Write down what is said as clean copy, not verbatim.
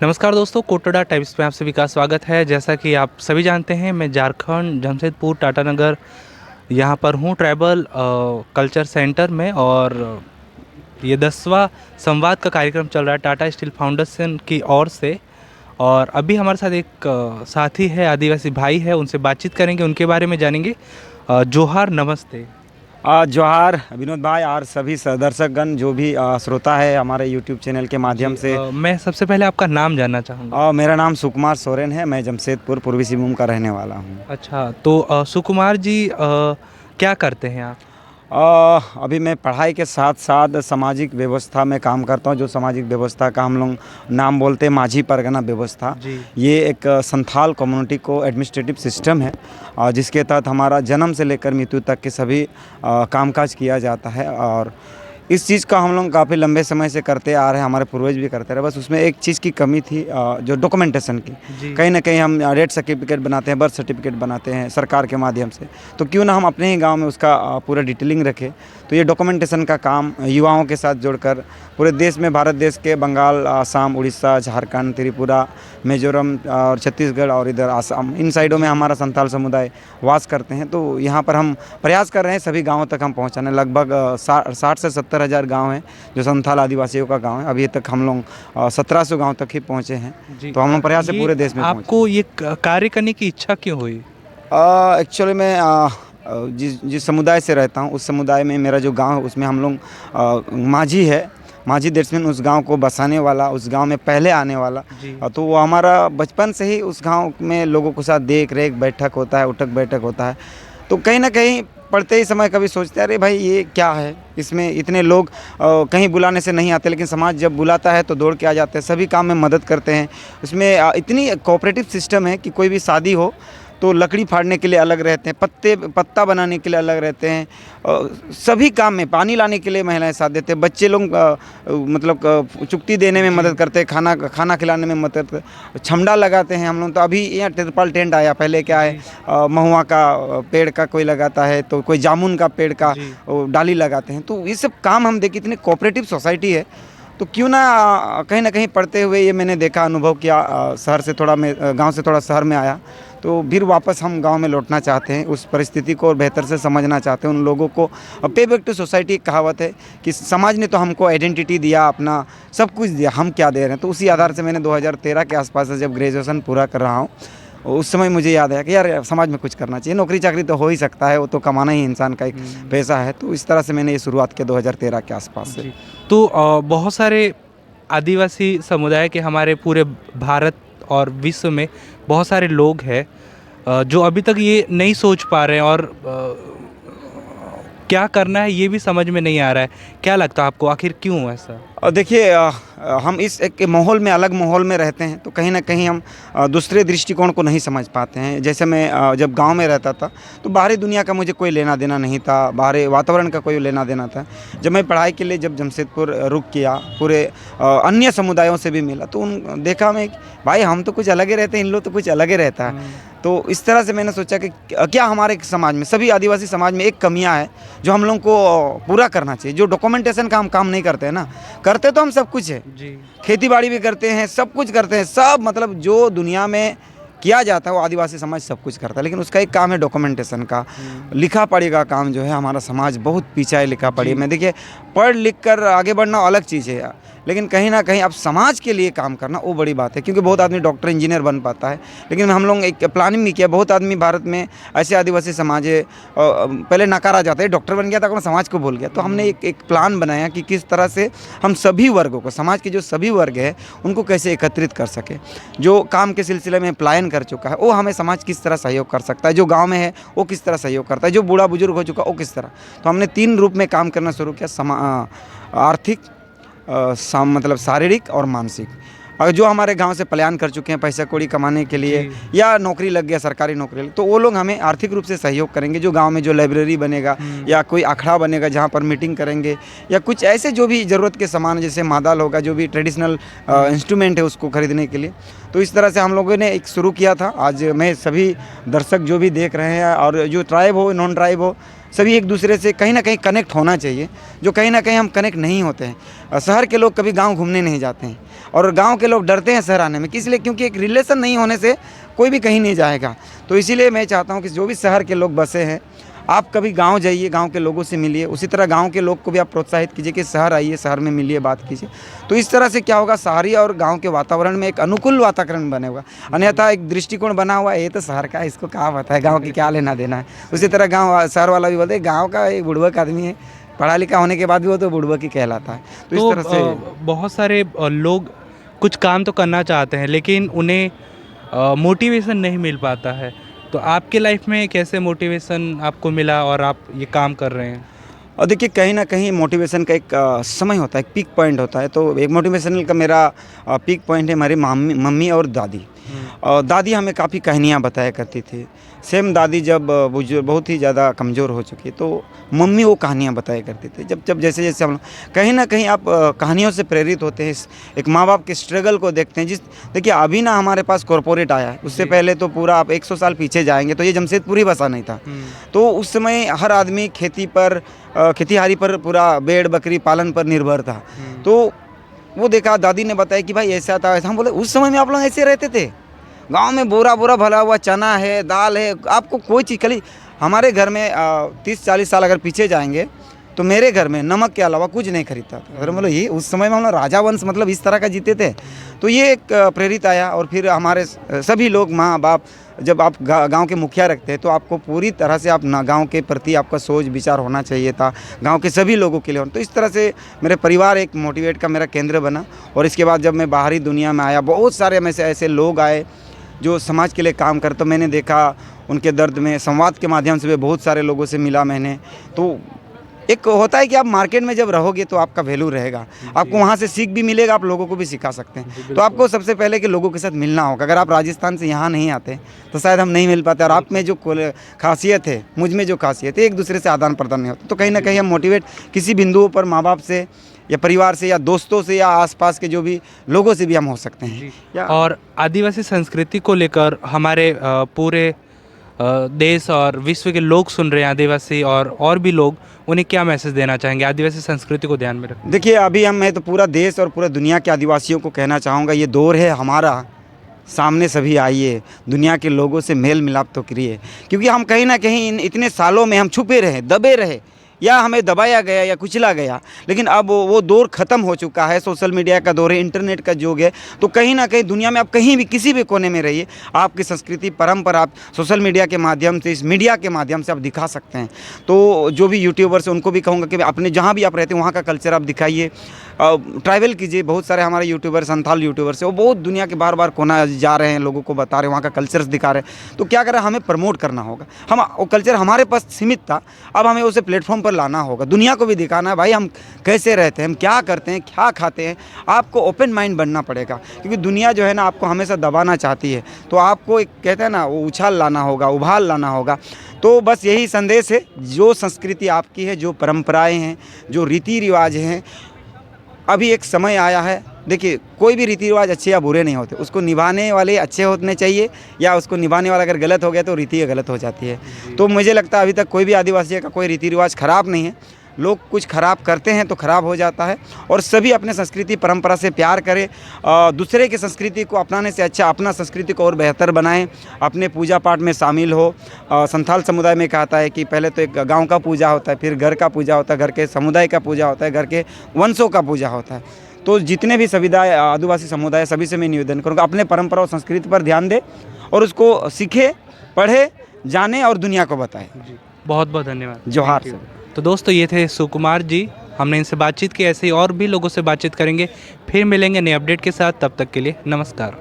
नमस्कार दोस्तों, कोटड़ा टाइम्स में आप सभी का स्वागत है। जैसा कि आप सभी जानते हैं, मैं झारखंड जमशेदपुर टाटानगर यहाँ पर हूँ ट्राइबल कल्चर सेंटर में। और ये 10वां संवाद का कार्यक्रम चल रहा है टाटा स्टील फाउंडेशन की ओर से। और अभी हमारे साथ एक साथी है, आदिवासी भाई है, उनसे बातचीत करेंगे, उनके बारे में जानेंगे। जोहार, नमस्ते। जोहार विनोद भाई और सभी दर्शकगण जो भी श्रोता है हमारे यूट्यूब चैनल के माध्यम से। मैं सबसे पहले आपका नाम जानना चाहूँगा। मेरा नाम सुकुमार सोरेन है। मैं जमशेदपुर पूर्वी सिंहभूम का रहने वाला हूँ। अच्छा, तो सुकुमार जी क्या करते हैं आप? अभी मैं पढ़ाई के साथ साथ सामाजिक व्यवस्था में काम करता हूँ। जो सामाजिक व्यवस्था का हम लोग नाम बोलते हैं माझी परगना व्यवस्था। जी। ये एक संथाल कम्युनिटी को एडमिनिस्ट्रेटिव सिस्टम है जिसके तहत हमारा जन्म से लेकर मृत्यु तक के सभी कामकाज किया जाता है। और इस चीज़ का हम लोग काफ़ी लंबे समय से करते आ रहे हैं, हमारे पूर्वज भी करते रहे। बस उसमें एक चीज़ की कमी थी, जो डॉक्यूमेंटेशन की। कहीं ना कहीं हम डेथ सर्टिफिकेट बनाते हैं, बर्थ सर्टिफिकेट बनाते हैं सरकार के माध्यम से, तो क्यों ना हम अपने ही गांव में उसका पूरा डिटेलिंग रखें। तो ये डॉक्यूमेंटेशन का काम युवाओं के साथ जोड़कर पूरे देश में, भारत देश के बंगाल, आसाम, उड़ीसा, झारखंड, त्रिपुरा, मिजोरम और छत्तीसगढ़ और इधर आसाम, इन साइडों में हमारा संथाल समुदाय वास करते हैं। तो यहाँ पर हम प्रयास कर रहे हैं सभी गाँवों तक हम पहुँचाने। लगभग 60 से 70 हज़ार गाँव हैं जो संथाल आदिवासियों का गाँव है। अभी तक हम लोग 1700 गाँव तक ही पहुँचे हैं। तो हम लोग प्रयास से पूरे देश में आपको ये कार्य करने की इच्छा क्यों हुई? एक्चुअली मैं जिस समुदाय से रहता हूँ, उस समुदाय में मेरा जो गांव है उसमें हम लोग माझी है, माझी दैट्समीन उस गांव को बसाने वाला, उस गांव में पहले आने वाला। तो वो हमारा बचपन से ही उस गांव में लोगों के साथ देख रेख बैठक होता है, उठक बैठक होता है। तो कहीं ना कहीं पढ़ते ही समय कभी सोचते हैं, अरे भाई ये क्या है, इसमें इतने लोग कहीं बुलाने से नहीं आते, लेकिन समाज जब बुलाता है तो दौड़ के आ जाते हैं, सभी काम में मदद करते हैं। उसमें इतनी कोऑपरेटिव सिस्टम है कि कोई भी शादी हो तो लकड़ी फाड़ने के लिए अलग रहते हैं, पत्ता बनाने के लिए अलग रहते हैं, सभी काम में, पानी लाने के लिए महिलाएं साथ देते हैं, बच्चे लोग मतलब चुक्ति देने में मदद करते हैं, खाना खिलाने में मदद, छमड़ा लगाते हैं हम लोग। तो अभी यहाँ तिरपाल टेंट आया, पहले क्या है महुआ का पेड़ का कोई लगाता है, तो कोई जामुन का पेड़ का डाली लगाते हैं। तो ये सब काम हम देखे, इतनी कोऑपरेटिव सोसाइटी है। तो क्यों ना कहीं पढ़ते हुए ये मैंने देखा, अनुभव किया। शहर से थोड़ा, मैं गांव से थोड़ा शहर में आया, तो फिर वापस हम गांव में लौटना चाहते हैं, उस परिस्थिति को और बेहतर से समझना चाहते हैं, उन लोगों को। पे बैक टू सोसाइटी एक कहावत है कि समाज ने तो हमको आइडेंटिटी दिया, अपना सब कुछ दिया, हम क्या दे रहे हैं। तो उसी आधार से मैंने 2013 के आसपास से जब ग्रेजुएशन पूरा कर रहा हूँ, उस समय मुझे याद आया कि यार समाज में कुछ करना चाहिए। नौकरी चाकरी तो हो ही सकता है, वो तो कमाना ही इंसान का एक पैसा है। तो इस तरह से मैंने ये शुरुआत की 2013 के आसपास से। तो बहुत सारे आदिवासी समुदाय के हमारे पूरे भारत और विश्व में बहुत सारे लोग हैं जो अभी तक ये नहीं सोच पा रहे हैं, और क्या करना है ये भी समझ में नहीं आ रहा है। क्या लगता है आपको, आखिर क्यों ऐसा? और देखिए, हम इस एक माहौल में, अलग माहौल में रहते हैं, तो कहीं ना कहीं हम दूसरे दृष्टिकोण को नहीं समझ पाते हैं। जैसे मैं जब गांव में रहता था तो बाहरी दुनिया का मुझे कोई लेना देना नहीं था, बाहरी वातावरण का कोई लेना देना था। जब मैं पढ़ाई के लिए जब जमशेदपुर रुक किया, पूरे अन्य समुदायों से भी मिला, तो देखा मैं भाई हम तो कुछ अलग ही रहते हैं, इन लोग तो कुछ अलग ही रहता है। तो इस तरह से मैंने सोचा कि क्या हमारे समाज में, सभी आदिवासी समाज में एक कमियां है जो हम लोगों को पूरा करना चाहिए। जो डॉक्यूमेंटेशन का हम काम नहीं करते हैं ना, करते तो हम सब कुछ है जी, खेती बाड़ी भी करते हैं, सब कुछ करते हैं, सब मतलब जो दुनिया में किया जाता है वो आदिवासी समाज सब कुछ करता है। लेकिन उसका एक काम है डॉक्यूमेंटेशन का, लिखा पढ़ी का काम जो है हमारा समाज बहुत पीछा है लिखा पढ़ी में। देखिए, पढ़ लिख कर आगे बढ़ना अलग चीज़ है, लेकिन कहीं ना कहीं अब समाज के लिए काम करना वो बड़ी बात है। क्योंकि बहुत आदमी डॉक्टर इंजीनियर बन पाता है, लेकिन हम लोग एक प्लानिंग भी किया। बहुत आदमी भारत में ऐसे आदिवासी समाज है, पहले नकारा जाता है, डॉक्टर बन गया था अपना समाज को भूल गया। तो हमने एक प्लान बनाया कि किस तरह से हम सभी वर्गों को, समाज के जो सभी वर्ग हैं उनको कैसे एकत्रित कर सके। जो काम के सिलसिले में पलायन कर चुका है वो हमें समाज किस तरह सहयोग कर सकता है, जो गाँव में है वो किस तरह सहयोग करता है, जो बूढ़ा बुजुर्ग हो चुका वो किस तरह। तो हमने 3 रूप में काम करना शुरू किया, आर्थिक, मतलब शारीरिक और मानसिक। अगर जो हमारे गांव से पलायन कर चुके हैं पैसा कौड़ी कमाने के लिए, या नौकरी लग गया सरकारी नौकरी, तो वो लोग हमें आर्थिक रूप से सहयोग करेंगे। जो गांव में जो लाइब्रेरी बनेगा या कोई अखाड़ा बनेगा जहां पर मीटिंग करेंगे, या कुछ ऐसे जो भी ज़रूरत के सामान, जैसे मादाल होगा, जो भी ट्रेडिशनल इंस्ट्रूमेंट है उसको खरीदने के लिए। तो इस तरह से हम लोगों ने एक शुरू किया था। आज मैं सभी दर्शक जो भी देख रहे हैं, और जो ट्राइब हो, नॉन ट्राइब हो, सभी एक दूसरे से कहीं ना कहीं कनेक्ट होना चाहिए, जो कहीं ना कहीं हम कनेक्ट नहीं होते हैं। शहर के लोग कभी गांव घूमने नहीं जाते हैं और गांव के लोग डरते हैं शहर आने में, किस लिए? क्योंकि एक रिलेशन नहीं होने से कोई भी कहीं नहीं जाएगा। तो इसीलिए मैं चाहता हूं कि जो भी शहर के लोग बसे हैं, आप कभी गांव जाइए, गांव के लोगों से मिलिए, उसी तरह गांव के लोग को भी आप प्रोत्साहित कीजिए कि शहर आइए, शहर में मिलिए, बात कीजिए। तो इस तरह से क्या होगा, शहरी और गांव के वातावरण में एक अनुकूल वातावरण बनेगा। अन्यथा एक दृष्टिकोण बना हुआ है, ये तो शहर का है, इसको क्या पता है, गांव की क्या लेना देना है। उसी तरह गांव शहर वाला भी बोलते हैं गाँव का एक बुड़बक आदमी है, पढ़ा लिखा होने के बाद भी वो तो बुड़बक ही कहलाता है। तो इस तरह से बहुत सारे लोग कुछ काम तो करना चाहते हैं लेकिन उन्हें मोटिवेशन नहीं मिल पाता है। तो आपके लाइफ में कैसे मोटिवेशन आपको मिला और आप ये काम कर रहे हैं? और देखिए कहीं ना कहीं मोटिवेशन का एक समय होता है, एक पीक पॉइंट होता है। तो एक मोटिवेशनल का मेरा पीक पॉइंट है हमारी मम्मी और दादी। और दादी हमें काफ़ी कहानियाँ बताया करती थी। सेम दादी जब बुजुर्ग बहुत ही ज़्यादा कमज़ोर हो चुकी तो मम्मी वो कहानियाँ बताया करती थी। जब जैसे जैसे हम कहीं ना कहीं आप कहानियों से प्रेरित होते हैं, एक माँ बाप के स्ट्रगल को देखते हैं। देखिए अभी ना हमारे पास कॉरपोरेट आया है, उससे पहले तो पूरा आप 100 साल पीछे जाएंगे तो ये जमशेदपुर ही बसा नहीं था। तो उस समय हर आदमी खेतीहारी पर पूरा भेड़ बकरी पालन पर निर्भर था। तो वो देखा, दादी ने बताया कि भाई ऐसा था, ऐसा। हम बोले उस समय में आप लोग ऐसे रहते थे? गांव में बोरा बोरा भरा हुआ चना है, दाल है, आपको कोई चीज़ खाली। हमारे घर में 30-40 साल अगर पीछे जाएंगे तो मेरे घर में नमक के अलावा कुछ नहीं खरीदता था। अगर मतलब ये उस समय में हम लोग राजा वंश मतलब इस तरह का जीते थे। तो ये एक प्रेरित आया। और फिर हमारे सभी लोग, माँ बाप, जब आप गांव के मुखिया रखते हैं तो आपको पूरी तरह से आप ना गाँव के प्रति आपका सोच विचार होना चाहिए था, गांव के सभी लोगों के लिए। तो इस तरह से मेरे परिवार एक मोटिवेट का मेरा केंद्र बना। और इसके बाद जब मैं बाहरी दुनिया में आया, बहुत सारे में से ऐसे लोग आए जो समाज के लिए काम करते। तो मैंने देखा उनके दर्द में, संवाद के माध्यम से भी बहुत सारे लोगों से मिला मैंने। तो एक होता है कि आप मार्केट में जब रहोगे तो आपका वैल्यू रहेगा, आपको वहाँ से सीख भी मिलेगा, आप लोगों को भी सिखा सकते हैं। तो आपको सबसे पहले कि लोगों के साथ मिलना होगा। अगर आप राजस्थान से यहाँ नहीं आते तो शायद हम नहीं मिल पाते। और आप में जो खासियत है, मुझ में जो खासियत है, एक दूसरे से आदान प्रदान नहीं होता। तो कहीं ना कहीं हम मोटिवेट किसी बिंदुओं पर माँ बाप से या परिवार से या दोस्तों से या आसपास के जो भी लोगों से भी हम हो सकते हैं। और आदिवासी संस्कृति को लेकर हमारे पूरे देश और विश्व के लोग सुन रहे हैं, आदिवासी और भी लोग, उन्हें क्या मैसेज देना चाहेंगे आदिवासी संस्कृति को ध्यान में रख? देखिए अभी मैं तो पूरा देश और पूरा दुनिया के आदिवासियों को कहना चाहूँगा, ये दौर है हमारा, सामने सभी आइए, दुनिया के लोगों से मेल मिलाप तो करिए। क्योंकि हम कहीं ना कहीं इन इतने सालों में हम छुपे रहे, दबे रहे, या हमें दबाया गया या कुचला गया। लेकिन अब वो दौर ख़त्म हो चुका है, सोशल मीडिया का दौर है, इंटरनेट का युग है। तो कहीं ना कहीं दुनिया में आप कहीं भी किसी भी कोने में रहिए, आपकी संस्कृति परंपरा आप सोशल मीडिया के माध्यम से, इस मीडिया के माध्यम से आप दिखा सकते हैं। तो जो भी यूट्यूबर्स हैं उनको भी कहूँगा कि अपने जहाँ भी आप रहते हैं वहाँ का कल्चर आप दिखाइए, ट्रैवल कीजिए। बहुत सारे हमारे यूट्यूबर, संथाल यूट्यूबर्स हैं, वो बहुत दुनिया के बार कोना जा रहे हैं, लोगों को बता रहे हैं, वहाँ का कल्चर्स दिखा रहे हैं। तो क्या करें, हमें प्रमोट करना होगा। हम वो कल्चर हमारे पास सीमित था, अब हमें उसे प्लेटफॉर्म पर लाना होगा, दुनिया को भी दिखाना है भाई हम कैसे रहते हैं, हम क्या करते हैं, क्या खाते हैं। आपको ओपन माइंड बनना पड़ेगा, क्योंकि दुनिया जो है ना आपको हमेशा दबाना चाहती है। तो आपको एक कहते हैं ना, वो उछाल लाना होगा, उभाल लाना होगा। तो बस यही संदेश है, जो संस्कृति आपकी है, जो परंपराएं हैं, जो रीति रिवाज हैं, अभी एक समय आया है। देखिए कोई भी रीति रिवाज अच्छे या बुरे नहीं होते, उसको निभाने वाले अच्छे होने चाहिए, या उसको निभाने वाला अगर गलत हो गया तो रीति गलत हो जाती है। तो मुझे लगता है अभी तक कोई भी आदिवासी का कोई रीति रिवाज ख़राब नहीं है। लोग कुछ ख़राब करते हैं तो ख़राब हो जाता है। और सभी अपने संस्कृति परंपरा से प्यार करें, दूसरे की संस्कृति को अपनाने से अच्छा अपना संस्कृति को और बेहतर बनाएं, अपने पूजा पाठ में शामिल हो। संथाल समुदाय में कहता है कि पहले तो एक गांव का पूजा होता है, फिर घर का पूजा होता है, घर के समुदाय का पूजा होता है, घर के वंशों का पूजा होता है। तो जितने भी समुदाय, आदिवासी समुदाय, सभी से मैं निवेदन करूँगा, अपने परंपरा और संस्कृति पर ध्यान दें और उसको सीखे, पढ़े, जाने और दुनिया को बताएं। बहुत बहुत धन्यवाद। जोहार सर। तो दोस्तों ये थे सुकुमार जी, हमने इनसे बातचीत की। ऐसे ही और भी लोगों से बातचीत करेंगे, फिर मिलेंगे नए अपडेट के साथ। तब तक के लिए नमस्कार।